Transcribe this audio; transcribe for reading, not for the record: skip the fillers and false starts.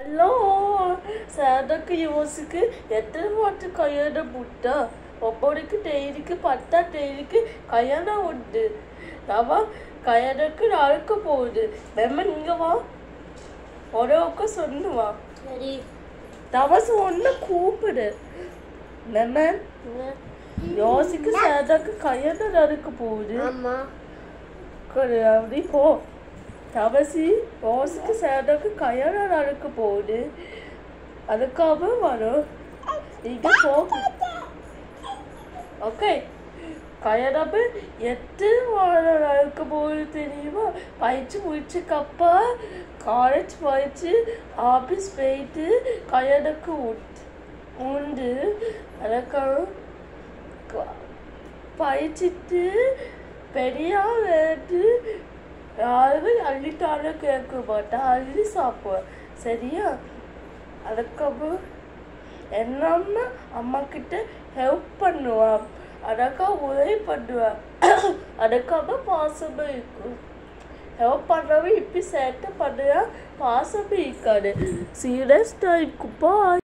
hello சேதக்கு யோசிக்கு எத்தனை வாட்டு கல்யாணம் முட்டா ஒவ்வொருக்கு டெய்லிக்கு 10 டெய்லிக்கு கல்யாணம் உண்டு நம்ம கல்யாணத்துக்கு நாளைக்கு போகுது நம்ம நீங்க வா ஒரேக்க சொன்னுவா சரி நம்ம சொன்ன கூப்பிடு நம்ம யோசிக்கு சேதக்கு கல்யாணம் நடக்க போகுது ஆமா அப்படி போ தவசி யோசிக்கு சேதக்கு கல்யாணம் நடக்க போகுது அதுக்காக வரும் நீங்க போ ஓகே கல்யாணம் எத்தனை வாரம் நடக்க போகுது தெரியுமா பயிற்சி முடிச்சக்கப்பா காலேஜ் போயிடுச்சு ஆஃபீஸ் போயிட்டு கல்யாணக்கு உண்டு அதுக்காக பயிற்சிட்டு பெரியா வேட்டு யாருமே அள்ளிட்டாலும் கேட்க மாட்டேன் அள்ளி சாப்பிடுவேன் சரியா அதுக்கப்புறம் என்னன்னா அம்மா கிட்ட ஹெல்ப் பண்ணுவான் அதுக்காக உதவி பண்ணுவேன் அதுக்காக பாசமாக இருக்கும் ஹெல்ப் பண்ணவே இப்படி சேட்டை பண்ணுவேன் பாசமாக இருக்காது சீரியஸ்டாக இருக்குப்பா